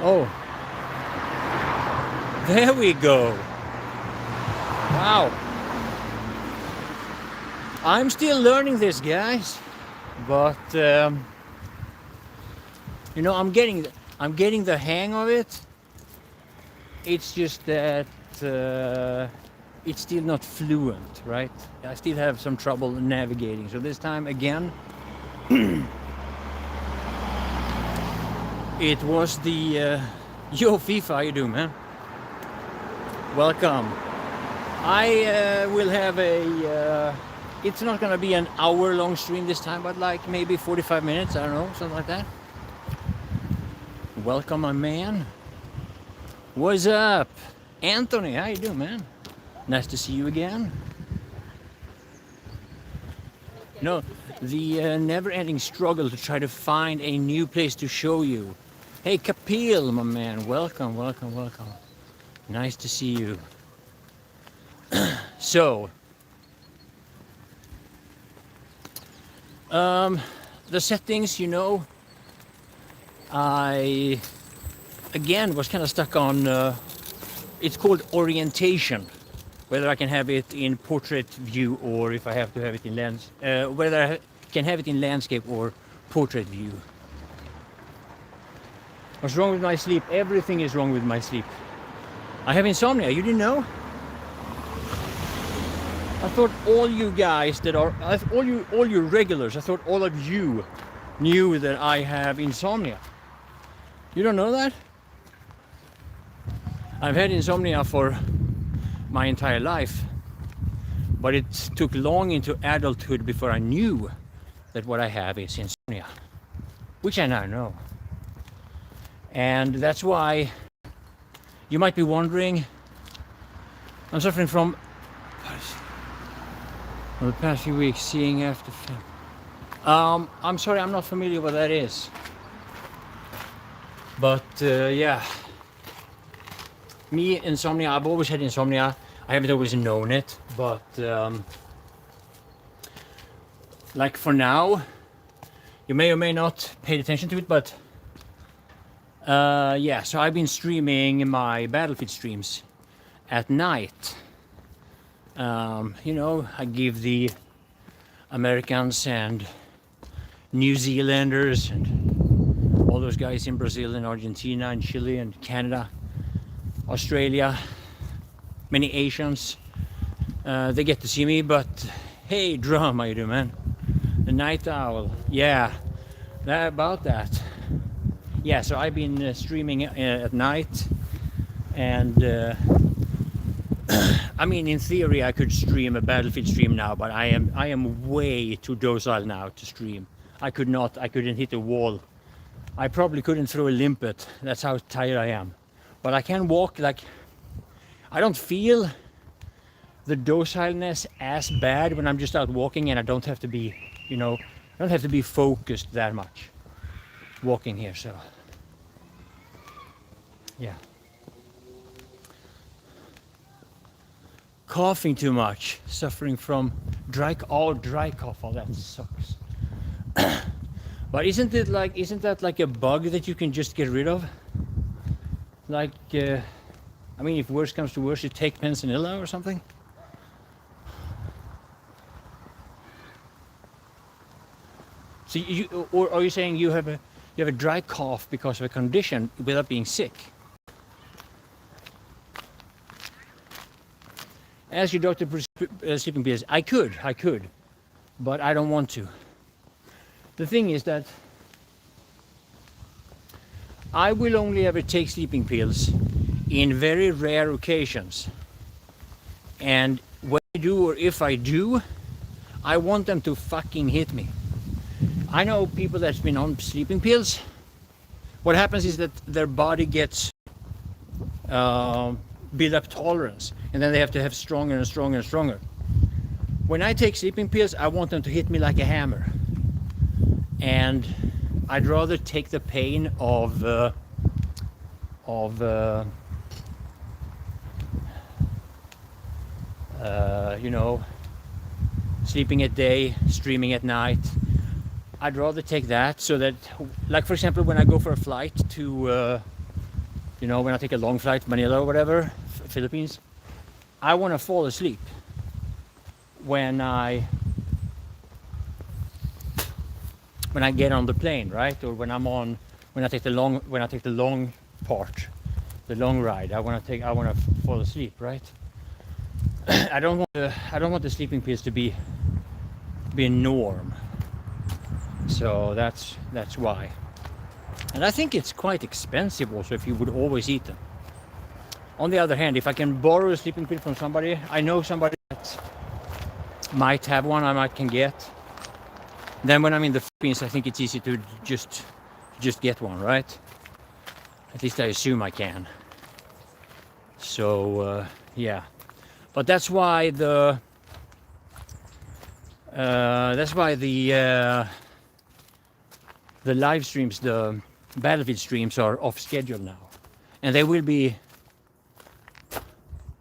Oh, there we go. Wow. I'm still learning this, guys, but you know, I'm getting the hang of it. It's just that it's still not fluent, right? I still have some trouble navigating. So this time again, it was the yo FIFA. How you doing, man? Welcome. I will have a. It's not gonna be an hour-long stream this time, but like maybe 45 minutes. I don't know, something like that. Welcome, my man. What's up, Anthony? How you doing, man? Nice to see you again. No, the never-ending struggle to try to find a new place to show you. Hey, Kapil, my man. Welcome, welcome, welcome. Nice to see you. So, the settings, you know, I again was kind of stuck on. It's called orientation. Whether I can have it in portrait view or if I have to have it in whether I can have it in landscape or portrait view. What's wrong with my sleep? Everything is wrong with my sleep. I have insomnia. You didn't know? I thought all you guys that are, all you regulars, I thought all of you knew that I have insomnia. You don't know that? I've had insomnia for my entire life, but it took long into adulthood before I knew that what I have is insomnia, which I now know. And that's why you might be wondering, I'm suffering from the past few weeks, seeing after film. I'm sorry, I'm not familiar what that is. But yeah, me, insomnia, I've always had insomnia. I haven't always known it, but like for now, you may or may not pay attention to it, but yeah, so I've been streaming my Battlefield streams at night. You know, I give the Americans and New Zealanders and all those guys in Brazil and Argentina and Chile and Canada, Australia, many Asians, they get to see me. But hey, Drum, how you doing, man? The Night Owl, yeah, about that. Yeah, so I've been streaming at night, and I mean, in theory, I could stream a Battlefield stream now, but I am way too docile now to stream. I couldn't hit a wall. I probably couldn't throw a limpet. That's how tired I am. But I can walk. Like, I don't feel the docileness as bad when I'm just out walking, and I don't have to be, you know, I don't have to be focused that much walking here. So yeah. Coughing too much, suffering from dry cough. Oh, that sucks. But isn't that like a bug that you can just get rid of? Like, I mean, if worse comes to worse, you take penicillin or something. So or are you saying you have a dry cough because of a condition without being sick? Ask your doctor for sleeping pills. I could, but I don't want to. The thing is that I will only ever take sleeping pills in very rare occasions. And when I do, or if I do, I want them to fucking hit me. I know people that's been on sleeping pills. What happens is that their body gets build up tolerance, and then they have to have stronger and stronger and stronger. When I take sleeping pills, I want them to hit me like a hammer, and I'd rather take the pain of you know, sleeping at day, streaming at night. I'd rather take that, so that, like for example, when I go for a flight to you know, when I take a long flight, Manila or whatever, Philippines, I want to fall asleep when I get on the plane, right? Or when I take the long part, the long ride. I want to fall asleep, right? I don't want the sleeping pills to be a norm. So that's why. And I think it's quite expensive also if you would always eat them. On the other hand, if I can borrow a sleeping pill from somebody, I know somebody that might have one, I can get. Then when I'm in the Philippines, I think it's easy to just get one, right? At least I assume I can. So yeah, but that's why the live streams, the Battlefield streams are off schedule now, and they will be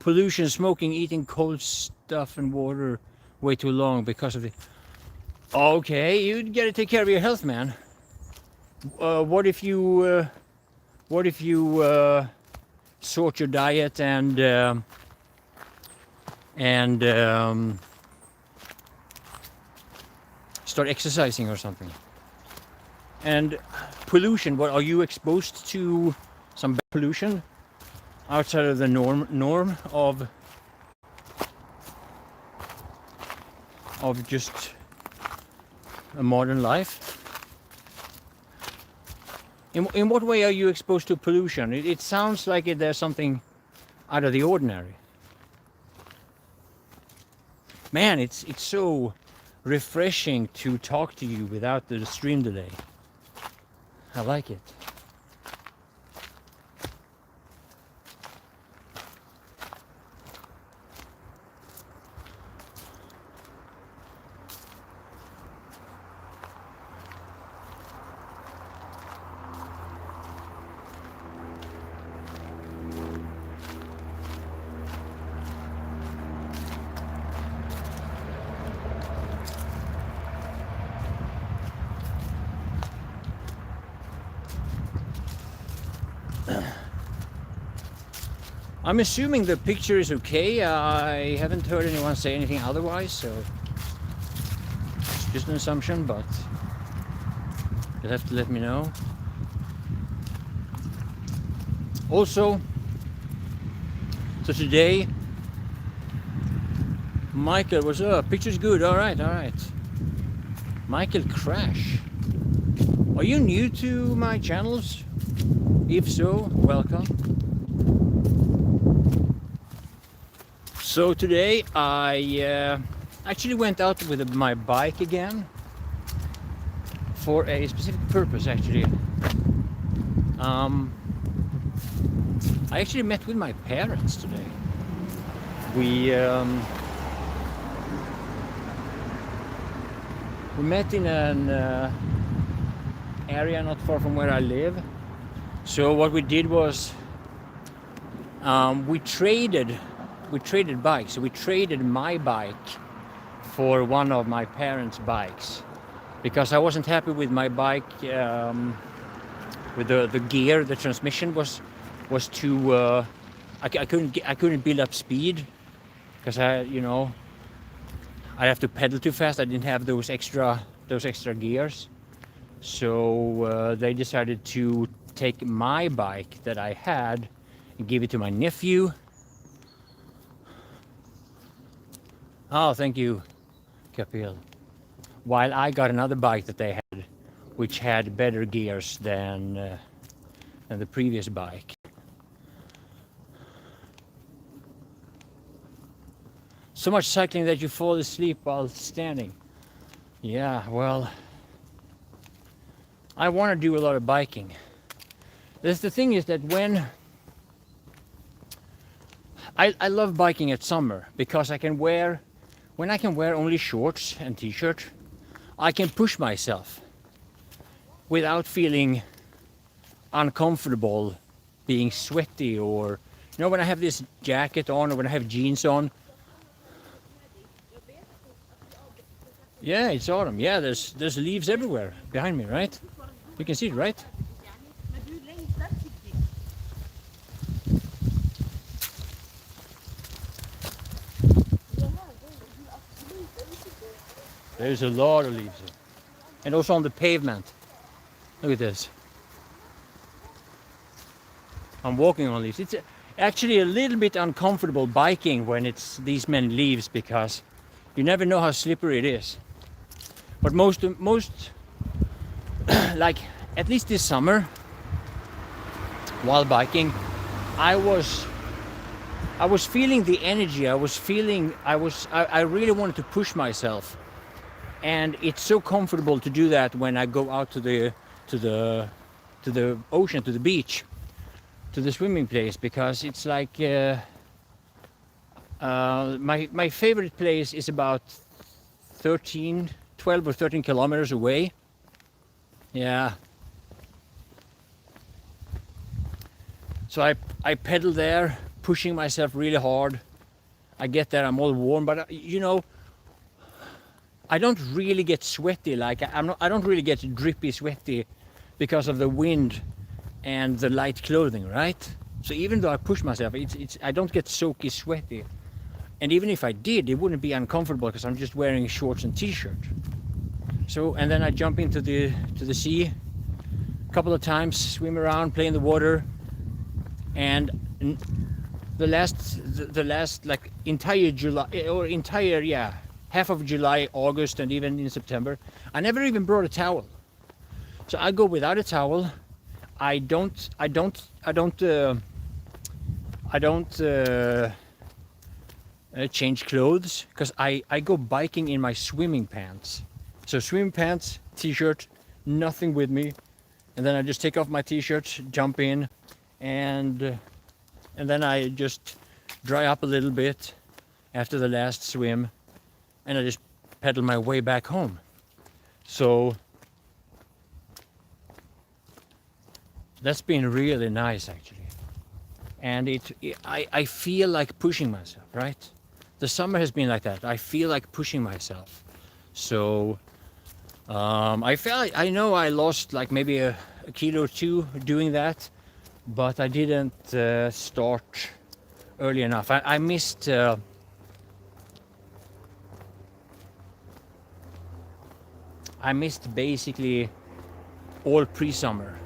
pollution, smoking, eating cold stuff and water way too long because of the. Okay, you gotta take care of your health, man. What if you sort your diet and start exercising or something? And pollution, what are you exposed to? Some pollution outside of the norm of just a modern life? In what way are you exposed to pollution? It sounds like there's something out of the ordinary. Man, it's so refreshing to talk to you without the stream delay. I like it. I'm assuming the picture is okay. I haven't heard anyone say anything otherwise, so it's just an assumption, but you'll have to let me know. Also, so today, Michael, what's up? Picture's good. All right. Michael Crash. Are you new to my channels? If so, welcome. So today I actually went out with my bike again for a specific purpose. Actually, I actually met with my parents today. We met in an area not far from where I live. So what we did was we traded bikes. So we traded my bike for one of my parents' bikes because I wasn't happy with my bike. With the gear, the transmission was too. I couldn't build up speed because I have to pedal too fast. I didn't have those extra gears. So they decided to take my bike that I had and give it to my nephew. Oh, thank you, Capil. While I got another bike that they had, which had better gears than the previous bike. So much cycling that you fall asleep while standing. Yeah, well, I want to do a lot of biking. The thing is that when I love biking at summer because when I can wear only shorts and t-shirt, I can push myself without feeling uncomfortable, being sweaty, or when I have this jacket on or when I have jeans on. Yeah, it's autumn. Yeah, there's leaves everywhere behind me, right? You can see it, right? There's a lot of leaves here. And also on the pavement. Look at this. I'm walking on leaves. It's actually a little bit uncomfortable biking when it's these many leaves because you never know how slippery it is. But most like at least this summer while biking, I was feeling the energy. I really wanted to push myself. And it's so comfortable to do that when I go out to the ocean, to the beach, to the swimming place, because it's like my favorite place is about 12 or 13 kilometers away. Yeah. So I pedal there, pushing myself really hard. I get there, I'm all warm, but you know, I don't really get sweaty. Like I don't really get drippy sweaty because of the wind and the light clothing, right? So even though I push myself, I don't get soaky sweaty. And even if I did, it wouldn't be uncomfortable because I'm just wearing shorts and t-shirt. So, and then I jump into the sea a couple of times, swim around, play in the water, and the last like entire July or entire half of July, August, and even in September, I never even brought a towel. So I go without a towel. I don't change clothes because I go biking in my swimming pants. So swimming pants, t-shirt, nothing with me, and then I just take off my t-shirt, jump in, and then I just dry up a little bit after the last swim, and I just pedal my way back home. So that's been really nice actually, and I feel like pushing myself, right? The summer has been like that. I feel like pushing myself. So I know I lost like maybe a kilo or two doing that, but I didn't start early enough. I missed basically all pre-summer.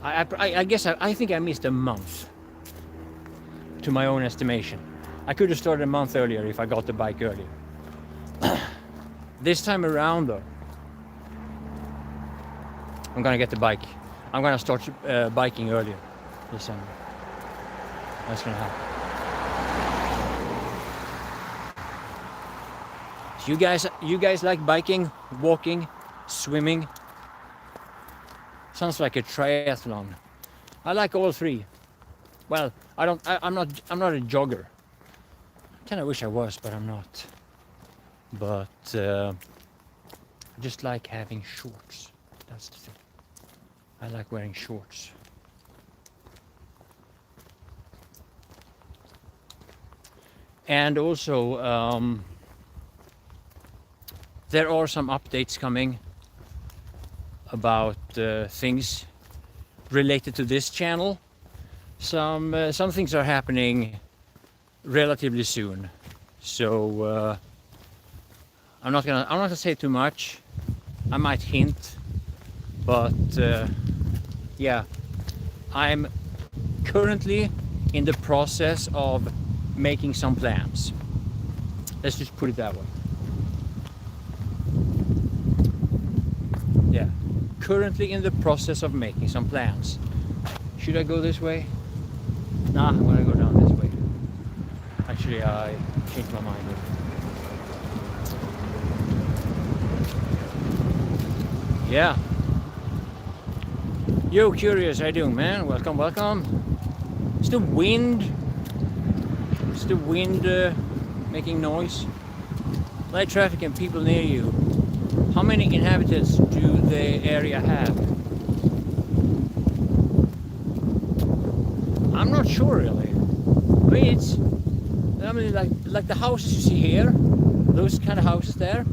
I guess I think I missed a month to my own estimation. I could have started a month earlier if I got the bike earlier. This time around though, I'm gonna get the bike. I'm gonna start biking earlier this summer. That's gonna happen. So you guys like biking, walking, swimming? Sounds like a triathlon. I like all three. Well, I'm not a jogger. Kind of wish I was, but I'm not. But I just like having shorts. That's the thing. I like wearing shorts. And also, there are some updates coming about things related to this channel. Some things are happening relatively soon. So I'm not gonna say too much. I might hint, but yeah, I'm currently in the process of making some plans. Let's just put it that way. Yeah, currently in the process of making some plans. Should I go this way? Nah, I'm gonna go down this way. Actually, I changed my mind. Yeah. Yo, Curious, how you doing, man? Welcome, welcome. It's the wind. It's the wind making noise. Light traffic and people near you. How many inhabitants do the area have? I'm not sure really. I mean, like the houses you see here, those kind of houses there.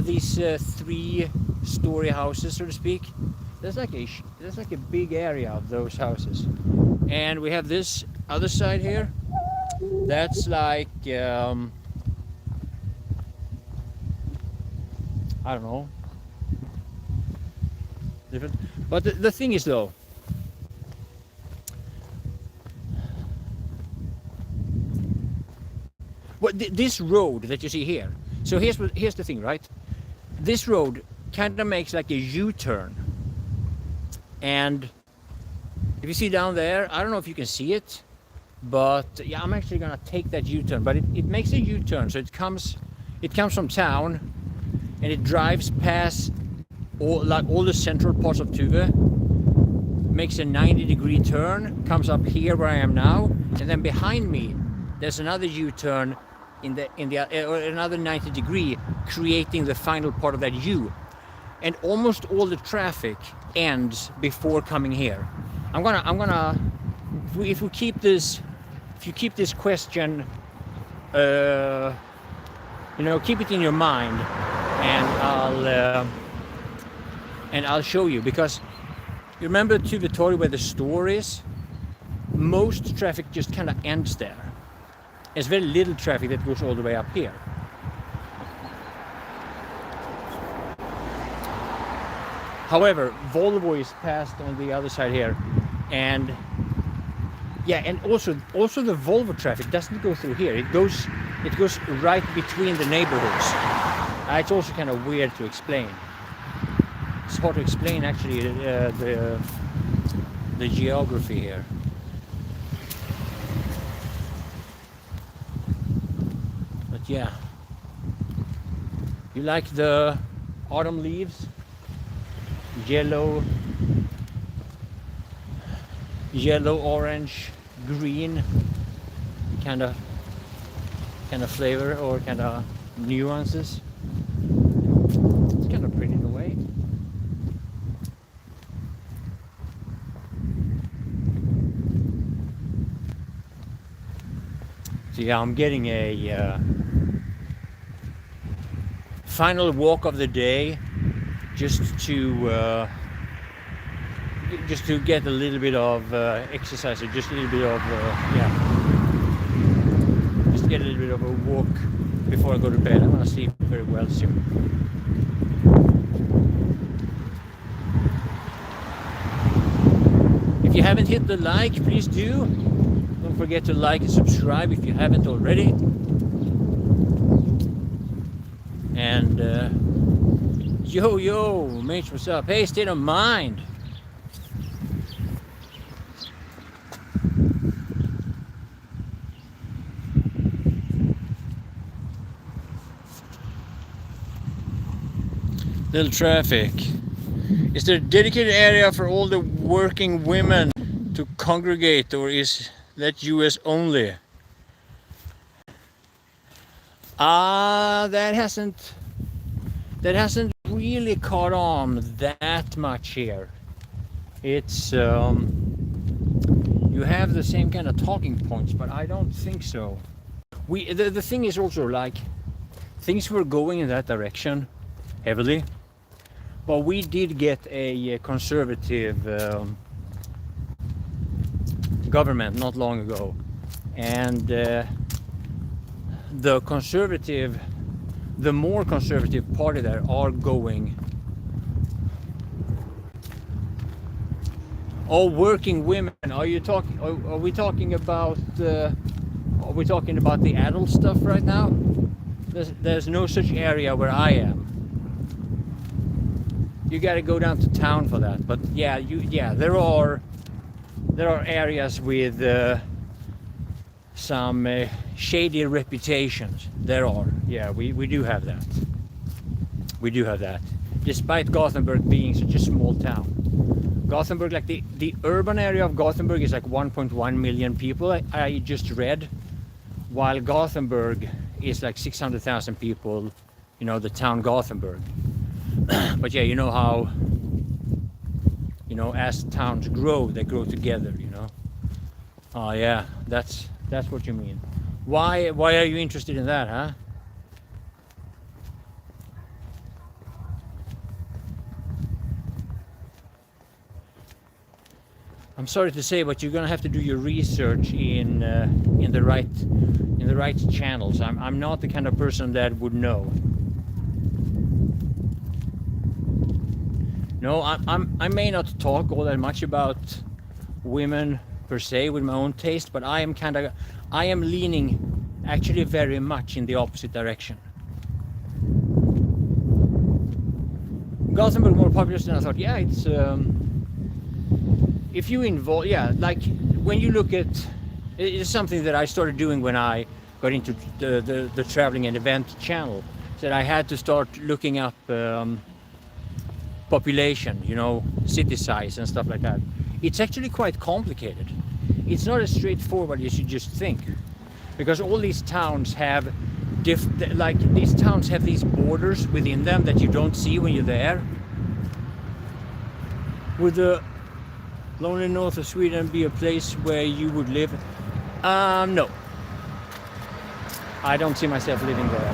These 3-story houses, so to speak. There's like a big area of those houses, and we have this other side here. That's like I don't know. Different. But the thing is though, this road that you see here. So here's the thing, right? This road kind of makes like a U-turn, and if you see down there, I don't know if you can see it, but yeah, I'm actually gonna take that U-turn. But it makes a U-turn, so it comes from town, and it drives past all the central parts of Tuve, makes a 90-degree turn, comes up here where I am now, and then behind me there's another U-turn another 90-degree, creating the final part of that U. And almost all the traffic ends before coming here. I'm gonna if you keep this question, keep it in your mind, and I'll show you, because you remember Tuve Torg where the store is? Most traffic just kind of ends there. There's very little traffic that goes all the way up here. However, Volvo is passed on the other side here, and yeah, and also the Volvo traffic doesn't go through here. It goes right between the neighborhoods. It's also kind of weird to explain. It's hard to explain actually the geography here. But yeah, you like the autumn leaves? Yellow, orange, green kind of flavor or kind of nuances. It's kind of pretty in a way. So yeah, I'm getting a final walk of the day, just to get a little bit of exercise, or just a little bit of just to get a little bit of a walk before I go to bed. I want to sleep very well soon. If you haven't hit the like, please do. Don't forget to like and subscribe if you haven't already. And yo, mates, what's up? Hey, State of Mind. Little traffic. Is there a dedicated area for all the working women to congregate, or is that US only? That hasn't really caught on that much here. It's you have the same kind of talking points, but I don't think so. The thing is also, like, things were going in that direction heavily, but we did get a conservative government not long ago, and the more conservative party there are going. Oh, working women. Are we talking about the adult stuff right now? There's no such area where I am. You got to go down to town for that. But yeah, there are areas with some shady reputations. There are. Yeah, we do have that. We do have that. Despite Gothenburg being such a small town. Gothenburg, like the urban area of Gothenburg is like 1.1 million people, I just read, while Gothenburg is like 600,000 people, the town Gothenburg. But yeah, you know how, as towns grow, they grow together, Oh yeah, that's what you mean. Why are you interested in that, huh? I'm sorry to say, but you're gonna have to do your research in the right channels. I'm not the kind of person that would know. know, I may not talk all that much about women per se with my own taste, but I am leaning actually very much in the opposite direction. Gothenburg more popular than I thought. Yeah, it's if you involve, yeah, like when you look at, it's something that I started doing when I got into the traveling and event channel, that I had to start looking up population, you know, city size and stuff like that. It's actually quite complicated. It's not as straightforward as you just think, because all these towns have these towns have these borders within them that you don't see when you're there. Would the lonely north of Sweden be a place where you would live? No. I don't see myself living there.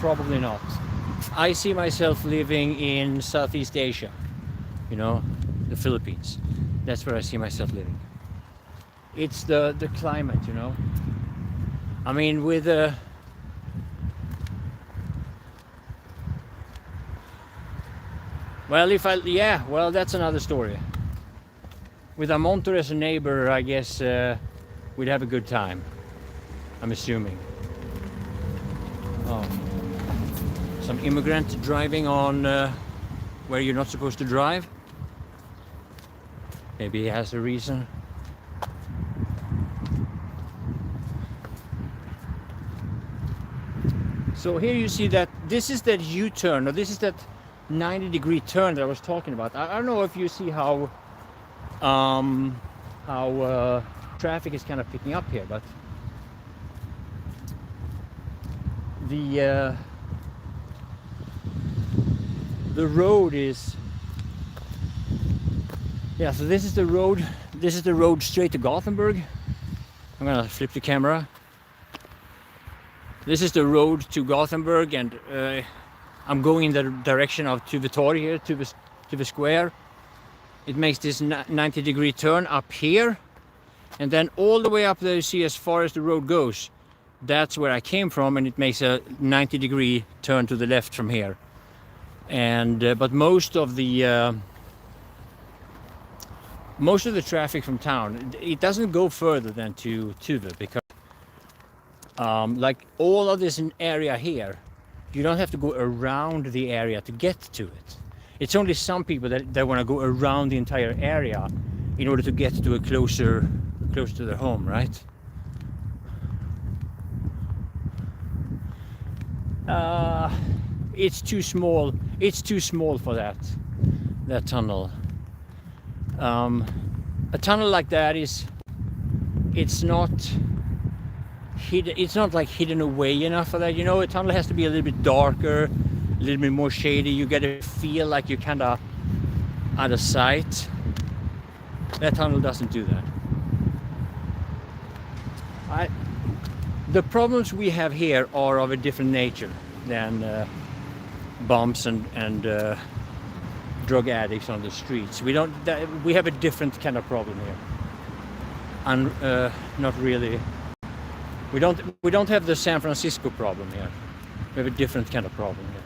Probably not. I see myself living in Southeast Asia, you know, the Philippines. That's where I see myself living. It's the climate, you know. I mean, with well, that's another story. With a Monter as a neighbor, I guess we'd have a good time. I'm assuming. Oh, some immigrant driving on where you're not supposed to drive. Maybe he has a reason. So here you see that this is that U-turn, or this is that 90-degree turn that I was talking about. I don't know if you see how traffic is kind of picking up here, but the road is, yeah, so this is the road. This is the road straight to Gothenburg. I'm gonna flip the camera. This is the road to Gothenburg, and I'm going in the direction of Tuvetorg here, to the square. It makes this 90-degree turn up here, and then all the way up there you see as far as the road goes. That's where I came from, and it makes a 90-degree turn to the left from here. And but most of the traffic from town, it doesn't go further than to Tuve, because like all of this area here, you don't have to go around the area to get to it. It's only some people that want to go around the entire area in order to get to a closer to their home, right? It's too small. It's too small for that tunnel. A tunnel like that it's not hidden. It's not like hidden away enough for that. You know, a tunnel has to be a little bit darker, a little bit more shady. You get to feel like you're kind of out of sight. That tunnel doesn't do that. The problems we have here are of a different nature than bumps and drug addicts on the streets. We have a different kind of problem here, and not really. We don't have the San Francisco problem here. We have a different kind of problem here.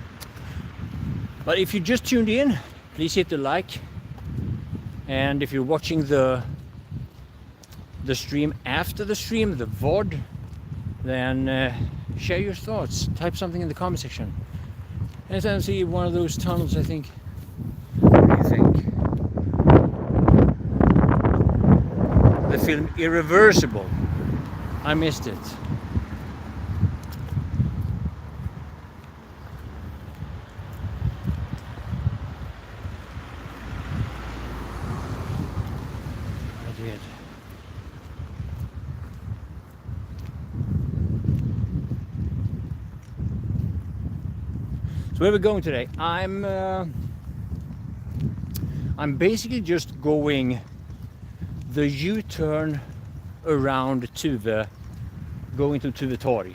But if you just tuned in, please hit the like, and if you're watching the stream after the stream, the VOD, then share your thoughts. Type something in the comment section. And I see one of those tunnels, I think. What do you think? The film Irreversible. I missed it. I did. So where are we going today? I'm basically just going the U-turn around Tuve, going to Tuvetorg.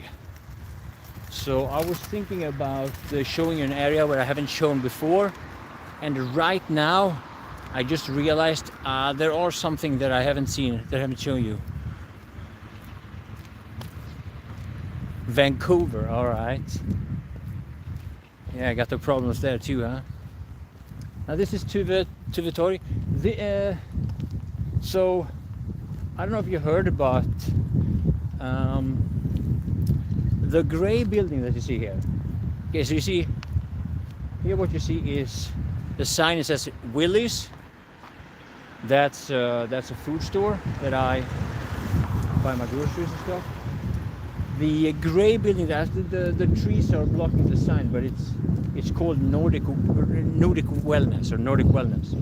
So I was thinking about showing you an area where I haven't shown before, and right now I just realized there are something that I haven't seen, that I haven't shown you. Vancouver, all right. Yeah, I got the problems there too, huh? Now this is Tuvitori. So I don't know if you heard about the gray building that you see here. Okay, so you see here, what you see is the sign that says Willie's. That's a food store that I buy my groceries and stuff. The gray building, the trees are blocking the sign, but it's called Nordic Wellness or Nordic Wellness.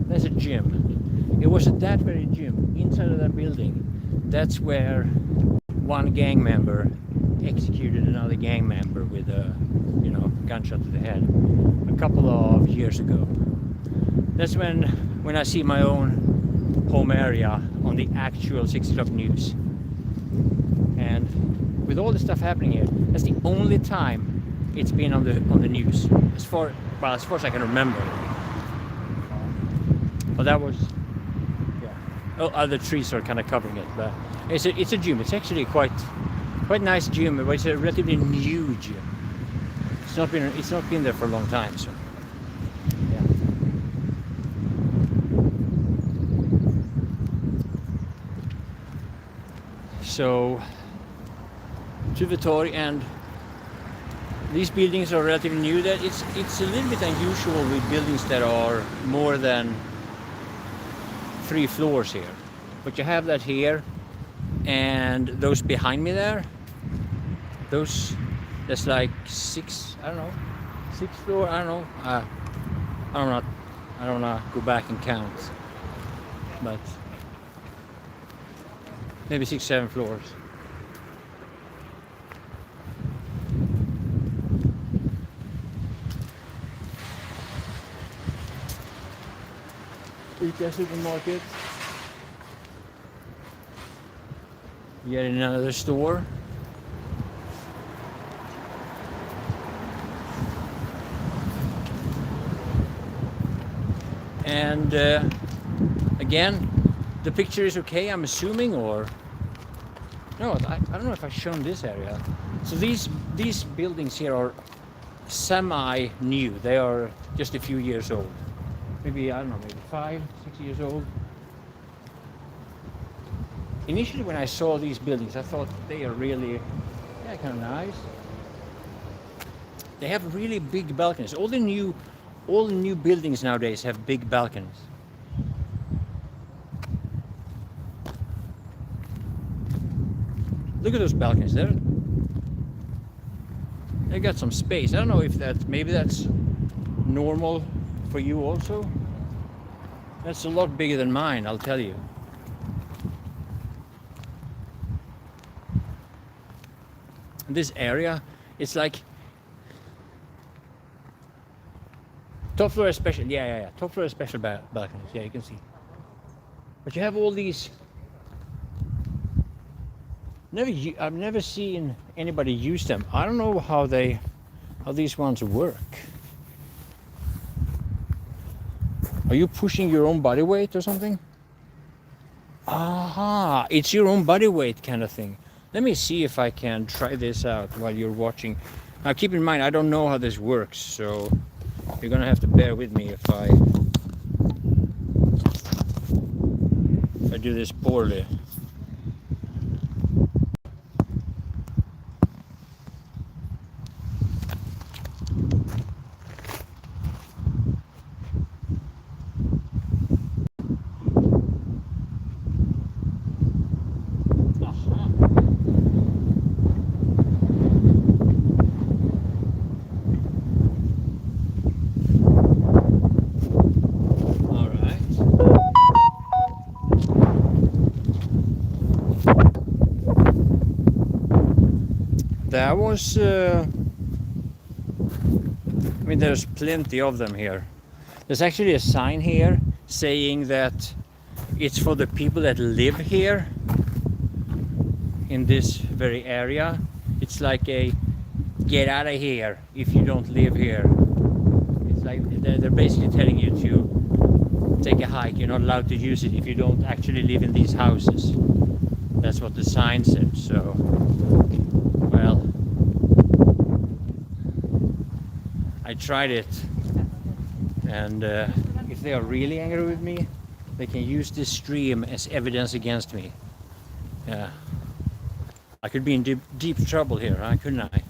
That's a gym. It was at that very gym, inside of that building. That's where one gang member executed another gang member with a gunshot to the head a couple of years ago. That's when I see my own home area on the actual 6 o'clock news. And with all the stuff happening here, that's the only time it's been on the news, as far as I can remember. But that was, yeah. Oh, other trees are kind of covering it, but it's a gym. It's actually quite nice gym, but it's a relatively new gym. It's not been there for a long time, so yeah. So Tuvitori, and these buildings are relatively new. That it's a little bit unusual with buildings that are more than 3 floors here. But you have that here, and those behind me there, that's like 6, I don't know, 6 floor, I don't know. I don't know, go back and count, but maybe 6, 7 floors. Retail supermarket. Yet another store. And again, the picture is okay, I'm assuming, or no, I don't know if I've shown this area. So these buildings here are semi-new. They are just a few years old. Maybe, I don't know, maybe 5, 6 years old. Initially, when I saw these buildings, I thought they are really, yeah, kind of nice. They have really big balconies. All the new buildings nowadays have big balconies. Look at those balconies there. They got some space. I don't know if maybe that's normal for you also. That's a lot bigger than mine, I'll tell you. This area, it's like top floor is special. Yeah. Top floor is special balconies. Yeah, you can see. But you have all these. I've never seen anybody use them. I don't know how these ones work. Are you pushing your own body weight or something? Aha, it's your own body weight kind of thing. Let me see if I can try this out while you're watching. Now keep in mind, I don't know how this works, so you're gonna have to bear with me if I do this poorly. That was, I mean, there's plenty of them here. There's actually a sign here saying that it's for the people that live here in this very area. It's like a get out of here if you don't live here. It's like they're basically telling you to take a hike. You're not allowed to use it if you don't actually live in these houses. That's what the sign said. So, well, I tried it, and if they are really angry with me, they can use this stream as evidence against me. Yeah, I could be in deep trouble here, huh? Couldn't I?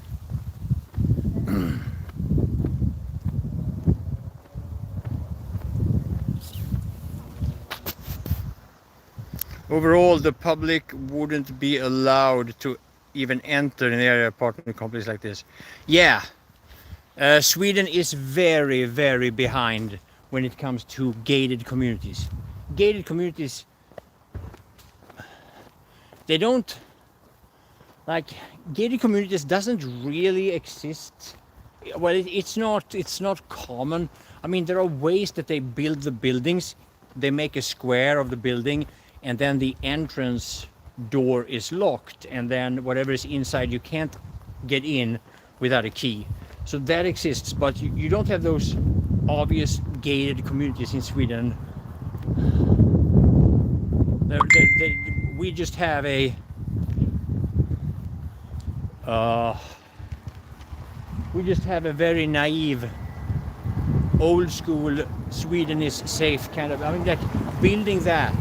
Overall, the public wouldn't be allowed to even enter an area apartment complex like this. Yeah, Sweden is very, very behind when it comes to gated communities. Gated communities, they don't, like, gated communities doesn't really exist. Well, it's not common. I mean, there are ways that they build the buildings. They make a square of the building, and then the entrance door is locked, and then whatever is inside you can't get in without a key. So that exists, but you don't have those obvious gated communities in Sweden. We just have a very naive, old school Sweden is safe kind of. I mean, like, building that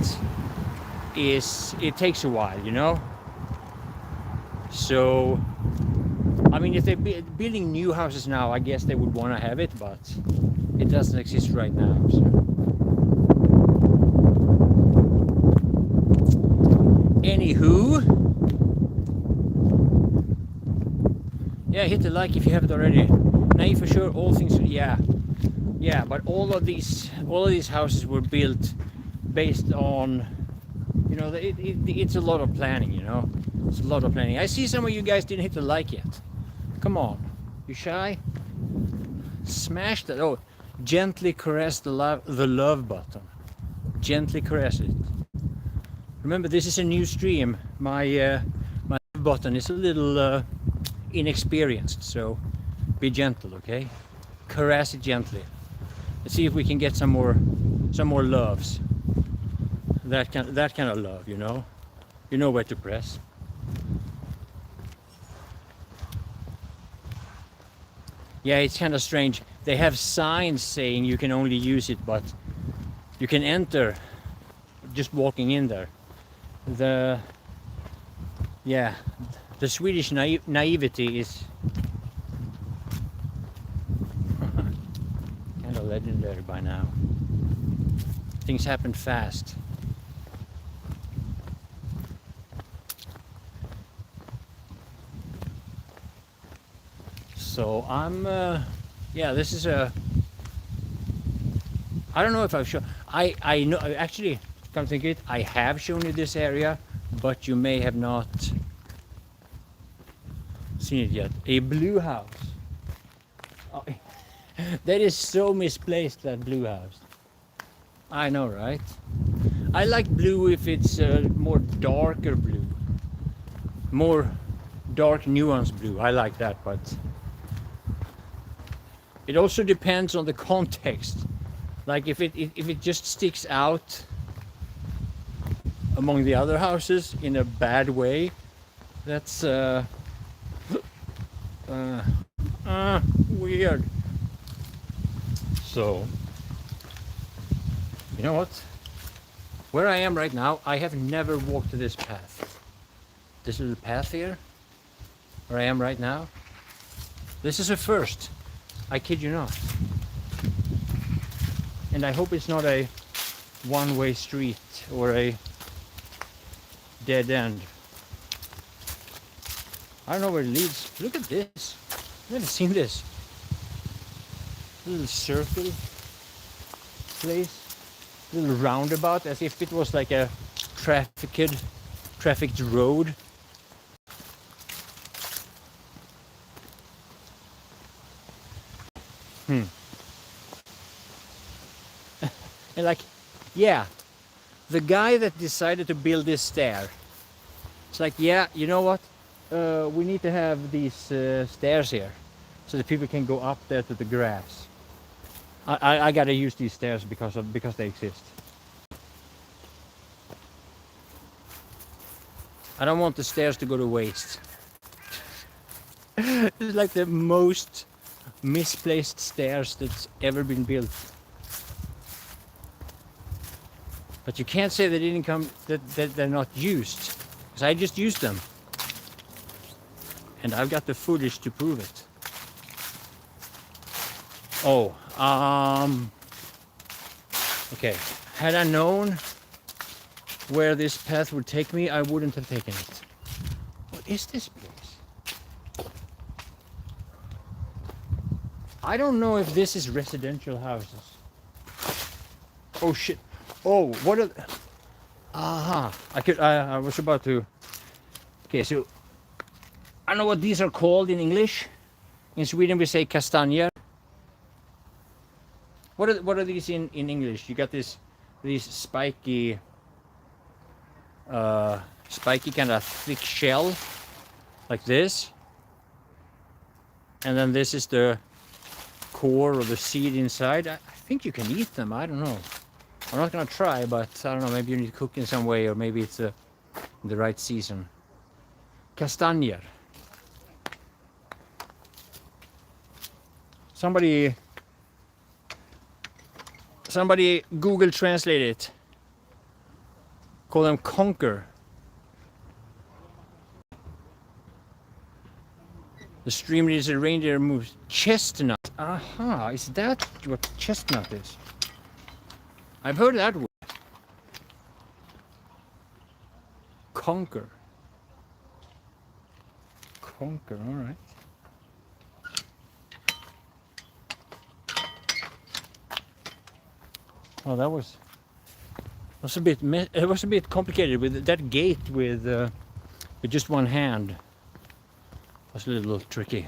it takes a while, you know. So I mean, if they're building new houses now, I guess they would want to have it, but it doesn't exist right now. So. Anywho, yeah, hit the like if you haven't already. Now, for sure, all things, yeah, but all of these houses were built based on, you know, it's a lot of planning, you know. It's a lot of planning. I see some of you guys didn't hit the like yet. Come on, you shy? Smash that! Oh, gently caress the love button. Gently caress it. Remember, this is a new stream. My love button is a little inexperienced, so be gentle, okay? Caress it gently. Let's see if we can get some more loves. That kind of love, you know. You know where to press. Yeah, it's kind of strange. They have signs saying you can only use it, but you can enter just walking in there. The Swedish naivety is kind of legendary by now. Things happen fast. So I'm, this is a, I don't know if I've shown, I know, actually, come think of it, I have shown you this area, but you may have not seen it yet. A blue house. Oh, that is so misplaced, that blue house. I know, right? I like blue if it's more darker blue. More dark nuanced blue. I like that, but it also depends on the context. Like if it just sticks out among the other houses in a bad way, that's weird. So, you know what? Where I am right now, I have never walked this path. This little path here, where I am right now, this is a first. I kid you not. And I hope it's not a one-way street or a dead end. I don't know where it leads. Look at this. I've never seen this. Little circle place. Little roundabout, as if it was like a trafficked road. And like, yeah, the guy that decided to build this stair, it's like, yeah, you know what? We need to have these stairs here so that people can go up there to the grass. I gotta use these stairs because they exist. I don't want the stairs to go to waste. This is like the most misplaced stairs that's ever been built. But you can't say they didn't come, that they're not used, because I just used them. And I've got the footage to prove it. Oh, okay. Had I known where this path would take me, I wouldn't have taken it. What is this place? I don't know if this is residential houses. Oh shit. Oh, what are... Aha. I was about to... Okay, so... I don't know what these are called in English. In Sweden we say kastanjer. What are these in English? You got these spiky kind of thick shell like this, and then this is the core or the seed inside. I think you can eat them. I don't know. I'm not gonna try, but I don't know. Maybe you need to cook in some way, or maybe it's the right season. Kastanjer. Somebody Google translate it. Call them conker. The stream is a reindeer moves. Chestnut. Aha, is that what chestnut is? I've heard that word. Conker. Conker, alright. Oh, that was a bit complicated with that gate with just one hand. It was a little tricky.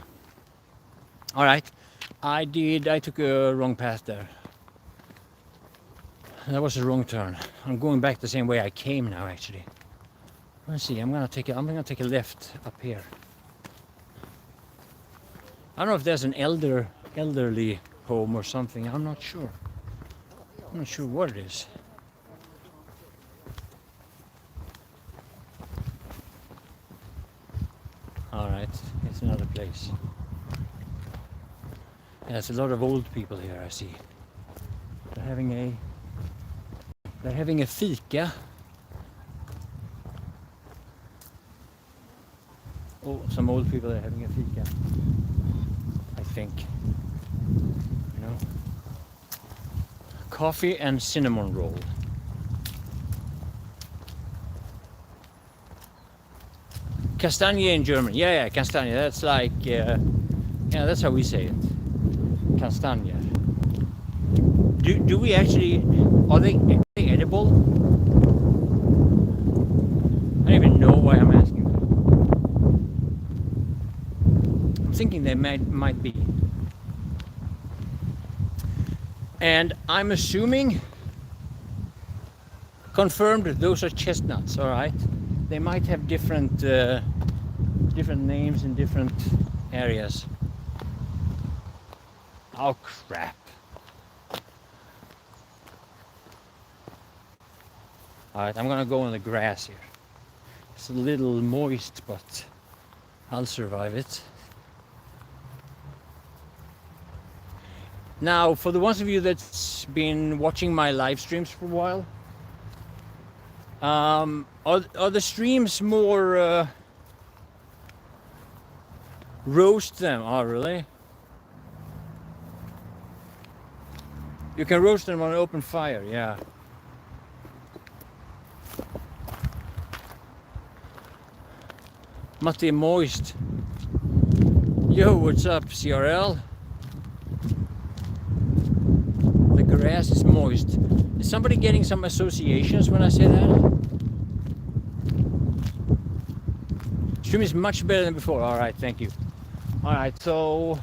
All right, I took a wrong path there. That was a wrong turn. I'm going back the same way I came now. Actually, let's see. I'm gonna take a left up here. I don't know if there's an elderly home or something. I'm not sure. I'm not sure what it is. All right, it's another place. Yeah, there's a lot of old people here. I see. They're having a fika. Oh, some old people are having a fika. I think. You know. Coffee and cinnamon roll. Kastanje in German. Yeah, kastanje. That's like, yeah, that's how we say it. Kastanje. Do we actually, are they edible? I don't even know why I'm asking that. I'm thinking they might be. And I'm assuming, confirmed, those are chestnuts. All right, they might have different names in different areas. Oh crap! All right, I'm gonna go on the grass here. It's a little moist, but I'll survive it. Now, for the ones of you that's been watching my live streams for a while, are the streams more roast them? Oh, really? You can roast them on an open fire, yeah. Matti Moist. Yo, what's up, CRL? The grass is moist. Is somebody getting some associations when I say that? Stream is much better than before. Alright, thank you. Alright, so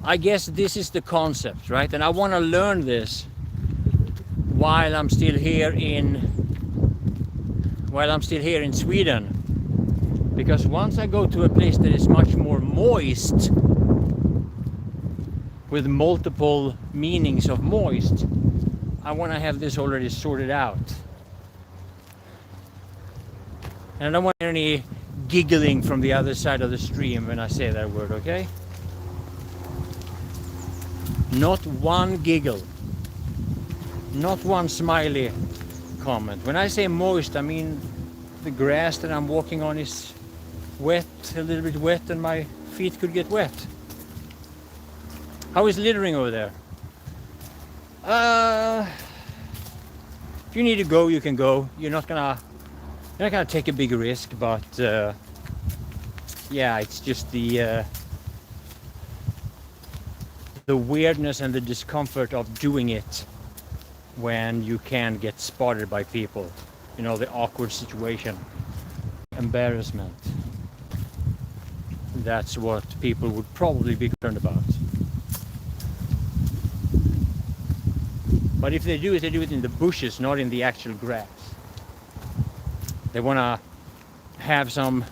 I guess this is the concept, right? And I want to learn this while I'm still here in Sweden. Because once I go to a place that is much more moist, with multiple meanings of moist, I want to have this already sorted out. And I don't want any giggling from the other side of the stream when I say that word, okay? Not one giggle. Not one smiley comment. When I say moist, I mean the grass that I'm walking on is wet, a little bit wet, and my feet could get wet. How is littering over there? If you need to go, you can go. You're not gonna take a big risk, but yeah, it's just the weirdness and the discomfort of doing it when you can get spotted by people. You know, the awkward situation, embarrassment. That's what people would probably be concerned about. But if they do it in the bushes, not in the actual grass. They want to have some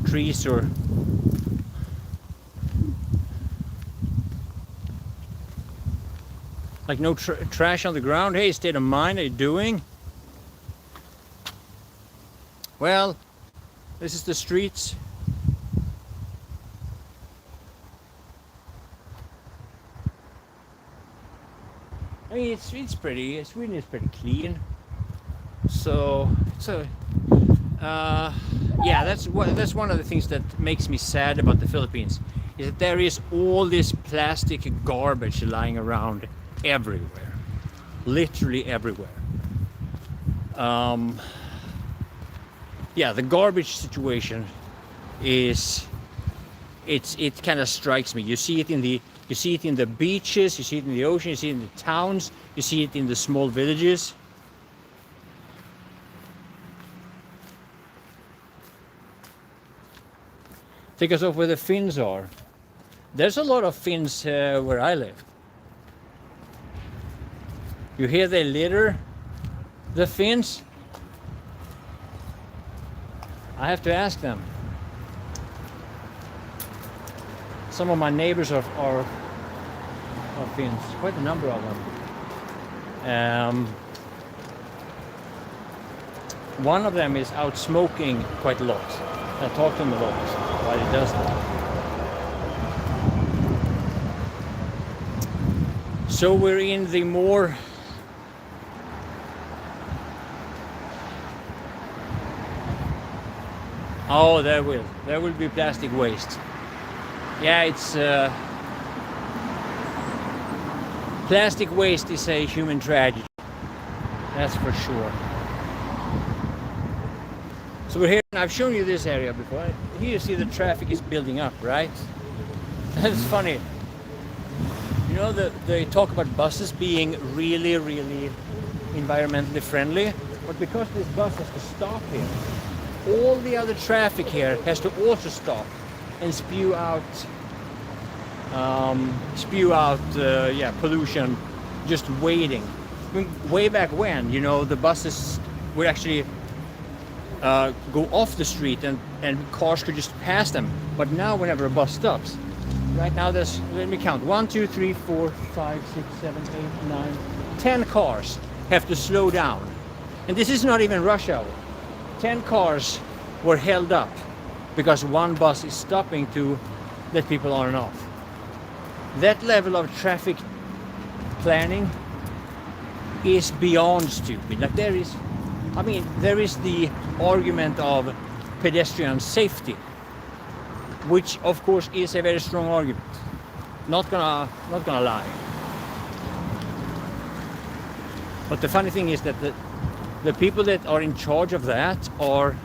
trees or like no trash on the ground. Hey, state of mind, how you doing? Well, this is the streets. I mean, it's pretty. Sweden is pretty clean. So yeah, that's one of the things that makes me sad about the Philippines, is that there is all this plastic garbage lying around everywhere, literally everywhere. Yeah, the garbage situation is it kind of strikes me. You see it in the beaches, you see it in the ocean, you see it in the towns, you see it in the small villages. Take us off where the Finns are. There's a lot of Finns where I live. You hear they litter, the Finns? I have to ask them. Some of my neighbors are Finns, quite a number of them. One of them is out smoking quite a lot. I talk to him a lot while he does that. So we're in the more oh, there will be plastic waste. Yeah, it's plastic waste is a human tragedy. That's for sure. So we're here, and I've shown you this area before. Here you see the traffic is building up, right? It's funny. You know, they talk about buses being really, really environmentally friendly, but because this bus has to stop here, all the other traffic here has to also stop and spew out yeah, pollution, just waiting. I mean, way back when, you know, the buses would actually go off the street and cars could just pass them. But now whenever a bus stops, right now there's, let me count, 1, 2, 3, 4, 5, 6, 7, 8, 9, 10 cars have to slow down. And this is not even rush hour. 10 cars were held up because one bus is stopping to let people on and off. That level of traffic planning is beyond stupid. Like there is the argument of pedestrian safety, which of course is a very strong argument. Not gonna lie. But the funny thing is that the people that are in charge of that are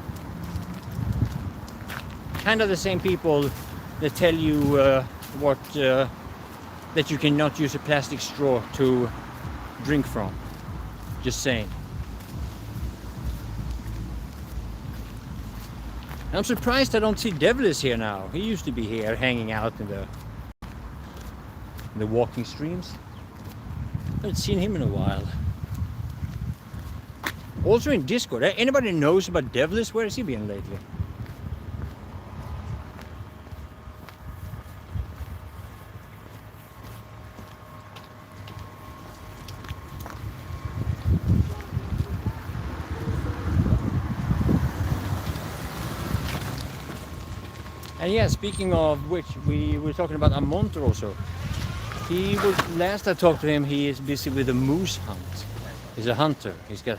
kind of the same people that tell you that you cannot use a plastic straw to drink from. Just saying. I'm surprised I don't see Devlis here now. He used to be here hanging out in the walking streams. I haven't seen him in a while. Also in Discord. Anybody knows about Devlis? Where has he been lately? And yeah, speaking of which, we were talking about Amonter also. He was, last I talked to him, he is busy with a moose hunt. He's a hunter. He's got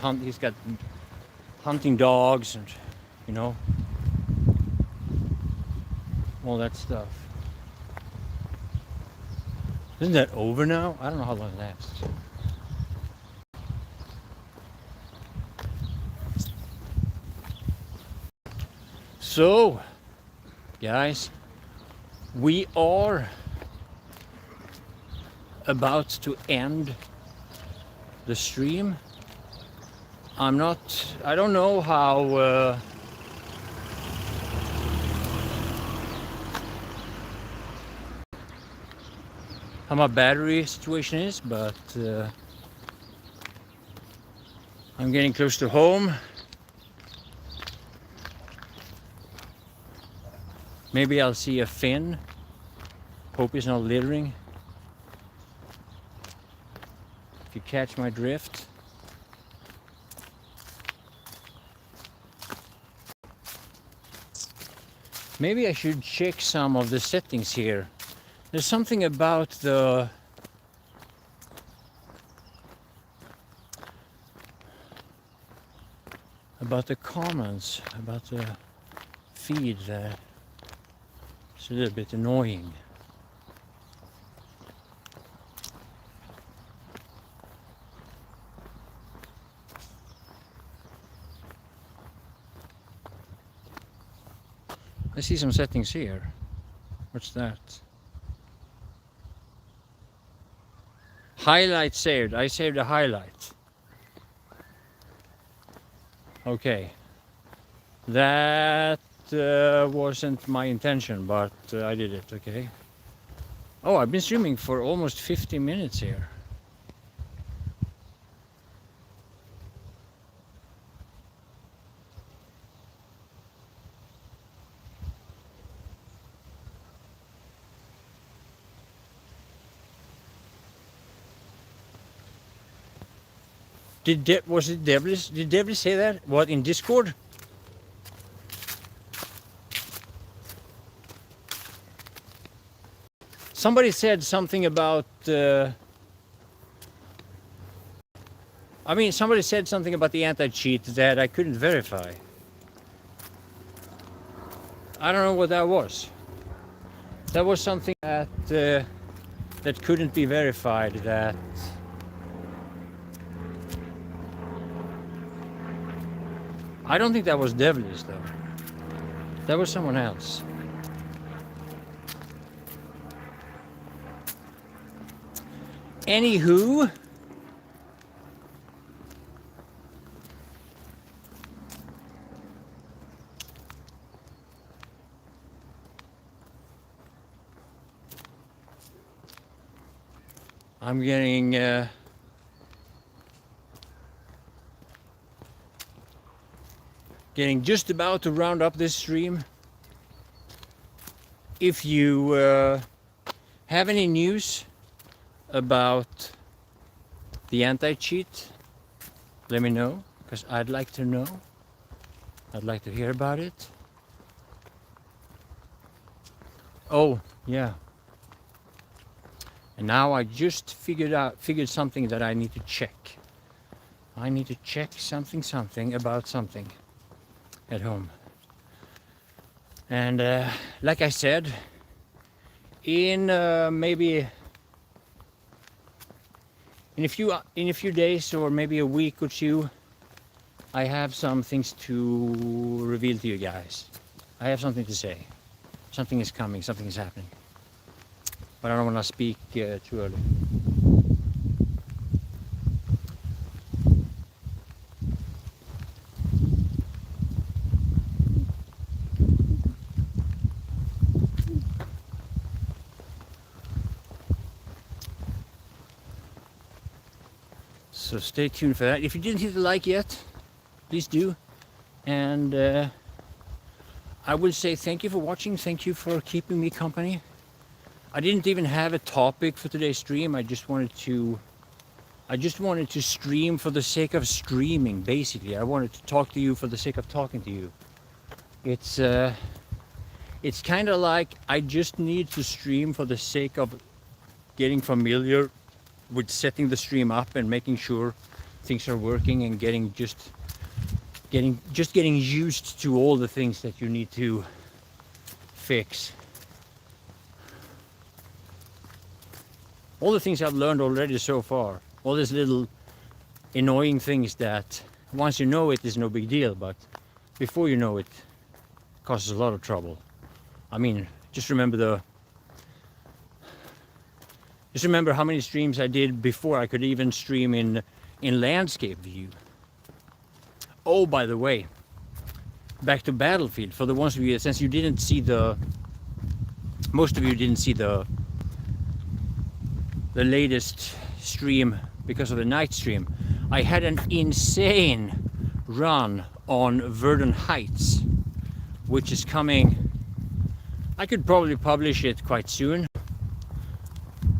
hunting dogs and, you know, all that stuff. Isn't that over now? I don't know how long it lasts. So, guys, we are about to end the stream. I don't know how my battery situation is, but I'm getting close to home. Maybe I'll see a fin. Hope it's not littering. If you catch my drift. Maybe I should check some of the settings here. There's something about the comments, about the feed that it's a little bit annoying. I see some settings here. What's that? Highlight saved. I saved a highlight. Okay. That wasn't my intention, but I did it. Okay. Oh, I've been streaming for almost 50 minutes here. Was it Devlis? Did Devlis say that? What, in Discord? Somebody said something about somebody said something about the anti-cheat that I couldn't verify. I don't know what that was. That was something that that couldn't be verified. That I don't think that was Devlis though. That was someone else. Anywho, I'm getting just about to round up this stream. If you have any news about the anti-cheat, let me know, because I'd like to know. I'd like to hear about it. Oh, yeah. And now I just figured something that I need to check. I need to check something about something at home. And like I said, in maybe in a few days or maybe a week or two, I have some things to reveal to you guys. I have something to say. Something is coming, something is happening. But I don't want to speak too early. So stay tuned for that. If you didn't hit the like yet, please do. And I will say thank you for watching. Thank you for keeping me company. I didn't even have a topic for today's stream. I just wanted to stream for the sake of streaming, basically. I wanted to talk to you for the sake of talking to you. It's kind of like I just need to stream for the sake of getting familiar with setting the stream up and making sure things are working, and getting used to all the things that you need to fix. All the things I've learned already so far, all these little annoying things that once you know it is no big deal, but before you know it causes a lot of trouble. I mean, just remember how many streams I did before I could even stream in landscape view. Oh, by the way, back to Battlefield, for the ones of you, since you didn't see most of you didn't see the latest stream because of the night stream. I had an insane run on Verdun Heights, which is coming. I could probably publish it quite soon.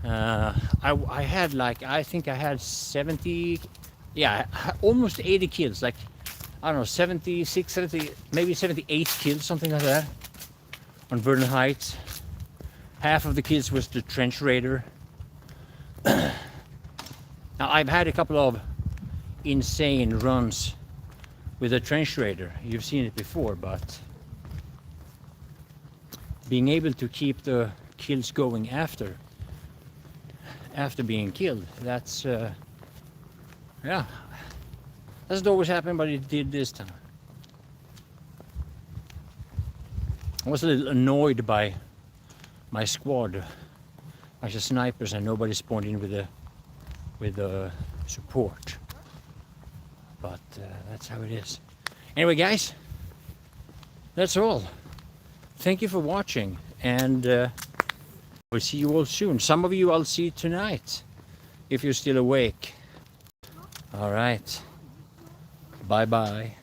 I had I think I had 70, yeah, almost 80 kills, like, I don't know, 76, 70, maybe 78 kills, something like that, on Verdun Heights. Half of the kills was the trench raider. Now, I've had a couple of insane runs with a trench raider. You've seen it before, but being able to keep the kills going after being killed, that's yeah, doesn't always happen, but it did this time. I was a little annoyed by my squad, bunch of snipers, and nobody spawned in with the support. But that's how it is. Anyway, guys, that's all. Thank you for watching, and we'll see you all soon. Some of you I'll see tonight, if you're still awake. All right. Bye-bye.